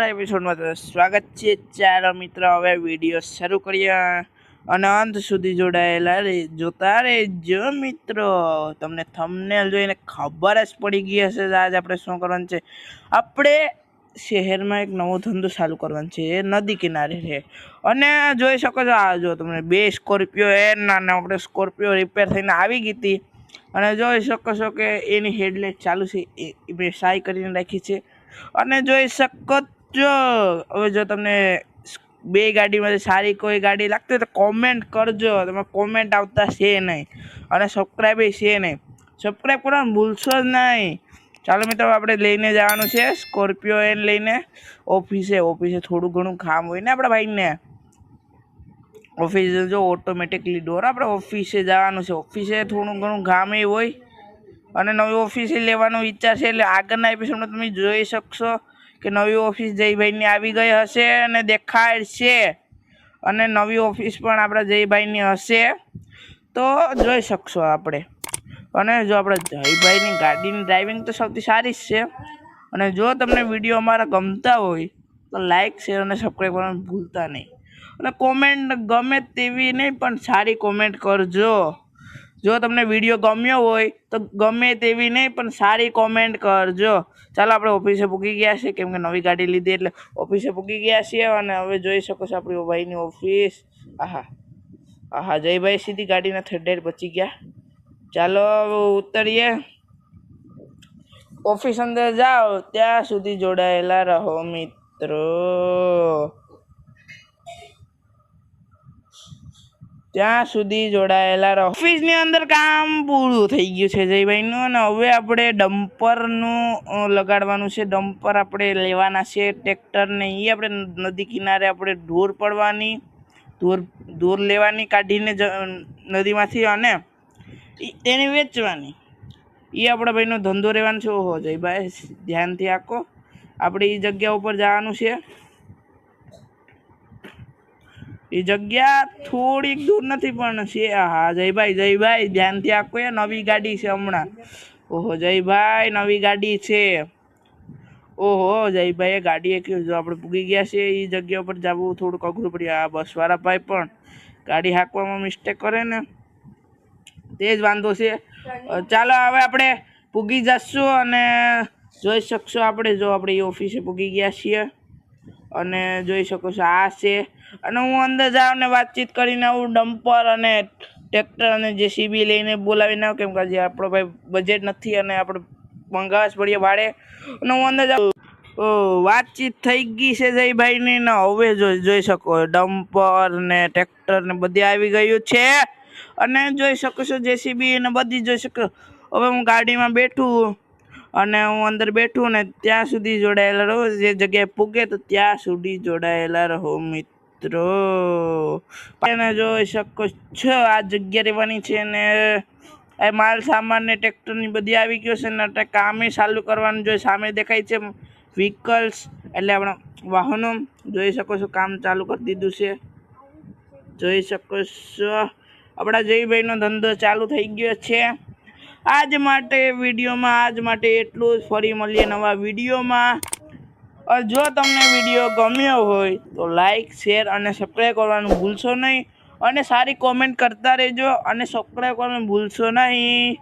એપિસોડમાં તો સ્વાગત છે। ચાલો મિત્રો હવે વિડીયો શરૂ કરીએ અને અંત સુધી જોડાયેલા જોતા રહેજો મિત્રો। તમને થંબનેલ જોઈને ખબર જ પડી ગઈ હશે આજ આપણે શું કરવાનું છે। આપણે શહેરમાં એક નવો ધંધો ચાલુ કરવાનો છે, એ નદી કિનારે છે અને જોઈ શકો છો આ જો તમને બે સ્કોર્પિયો અને આપણે સ્કોર્પિયો રિપેર થઈને આવી ગઈ હતી અને જોઈ શકો છો કે એની હેડલાઇટ ચાલુ છે, એ મેં સાઈ કરીને રાખી છે અને જોઈ શકો જો હવે જો તમને બે ગાડીમાંથી સારી કોઈ ગાડી લાગતી હોય તો કોમેન્ટ કરજો। તમે કોમેન્ટ આવતા છે નહીં અને સબસ્ક્રાઈબ છે નહીં, સબસ્ક્રાઈબ કરવાનું ભૂલશો જ નહીં। ચાલો મિત્રો આપણે લઈને જવાનું છે સ્કોર્પિયો એને લઈને ઓફિસે થોડું ઘણું કામ હોય ને આપણા ભાઈને ઓફિસે જો ઓટોમેટિકલી ડોર આપણે ઓફિસે જવાનું છે, ઓફિસે થોડું ઘણું કામ એ હોય અને નવી ઓફિસે લેવાનો વિચાર છે। એટલે આગળના એપિસોડમાં તમે જોઈ શકશો કે નવી ઓફિસ જયભાઈની આવી ગઈ હશે અને દેખાય છે અને નવી ઓફિસ પણ આપણા જયભાઈની હશે તો જોઈ શકશો આપણે। અને જો આપણા જયભાઈની ગાડીની ડ્રાઇવિંગ તો સૌથી સારી જ છે અને જો તમને વિડીયો અમારા ગમતા હોય તો લાઇક શેર અને સબસ્ક્રાઈબ કરવાનું ભૂલતા નહીં અને કોમેન્ટ ગમે તેવી નહીં પણ સારી કોમેન્ટ કરજો। જો તમને વિડીયો ગમ્યો હોય તો ગમે તેવી નહીં પણ સારી કોમેન્ટ કરજો। ચાલો આપણે ઓફિસે પૂગી ગયા છે કેમ કે નવી ગાડી લીધી એટલે ઓફિસે પૂગી ગયા છીએ અને હવે જોઈ શકો છો આપણી ભાઈની ઓફિસ। આહા જયભાઈ સીધી ગાડીના થડેર બચી ગયા। ચાલો ઉતરીએ, ઓફિસ અંદર જાઓ ત્યાં સુધી જોડાયેલા રહો મિત્રો, ત્યાં સુધી જોડાયેલા રહો। ઓફિસની અંદર કામ પૂરું થઈ ગયું છે જયભાઈનું અને હવે આપણે ડમ્પરનું લગાડવાનું છે। ડમ્પર આપણે લેવાના છે ટ્રેક્ટરને, એ આપણે નદી કિનારે આપણે ઢોર પડવાની ઢોર લેવાની કાઢીને નદીમાંથી અને તેને વેચવાની, એ આપણા ભાઈનો ધંધો રહેવાનો છે। ઓહો જયભાઈ ધ્યાનથી આખો આપણે એ જગ્યા ઉપર જવાનું છે, એ જગ્યા થોડીક દૂર નથી પણ છે। હા જયભાઈ ધ્યાનથી આખો, એ નવી ગાડી છે હમણાં। ઓહો જયભાઈ નવી ગાડી છે, ઓહો જયભાઈ એ ગાડી એક જો આપણે પૂગી ગયા છે એ જગ્યા ઉપર જવું થોડુંક અઘરું પડ્યું। આ બસવાળા ભાઈ પણ ગાડી હાંકવામાં મિસ્ટેક કરે ને તે જ વાંધો છે। ચાલો હવે આપણે પૂગી જશું અને જોઈ શકશો આપણે જો આપણે એ ઓફિસે પૂગી ગયા છીએ અને જોઈ શકો છો આ છે અને હું અંદર જાઉં ને વાતચીત કરીને આવું ડમ્પર અને ટ્રેક્ટર અને જેસીબી લઈને બોલાવીને આવું કેમ કે જે આપણો ભાઈ બજેટ નથી અને આપણે મંગાવવા જ પડીએ ભાડે અને હું અંદર જાઉં વાતચીત થઈ ગઈ છે જયભાઈની ને હવે જોઈ શકો ડમ્પર ને ટ્રેક્ટર ને બધી આવી ગયું છે અને જોઈ શકો છો જેસીબી ને બધી જોઈ શકો। હવે હું ગાડીમાં બેઠું અને હું અંદર બેઠું ને ત્યાં સુધી જોડાયેલા રહો, જે જગ્યાએ પૂગે તો ત્યાં સુધી જોડાયેલા રહો મિત્રો। એને જોઈ શકો છો આ જગ્યા રહેવાની છે ને એ માલ સામાન ને ટ્રેક્ટરની બધી આવી ગયો છે ને કામે ચાલુ કરવાનું જોઈએ। સામે દેખાય છે વ્હીકલ્સ એટલે આપણા વાહનો, જોઈ શકો છો કામ ચાલુ કરી દીધું છે, જોઈ શકો છો આપણા જયભાઈનો ધંધો ચાલુ થઈ ગયો છે। આજ માટે એટલું જ, ફરી મળીએ નવા વિડીયોમાં। જો તમને વિડીયો ગમ્યો હોય તો લાઈક શેર અને સબસ્ક્રાઈબ કરવાનું ભૂલશો નહીં અને સારી કોમેન્ટ કરતા રહેજો અને સબસ્ક્રાઈબ કરવાનું ભૂલશો નહીં।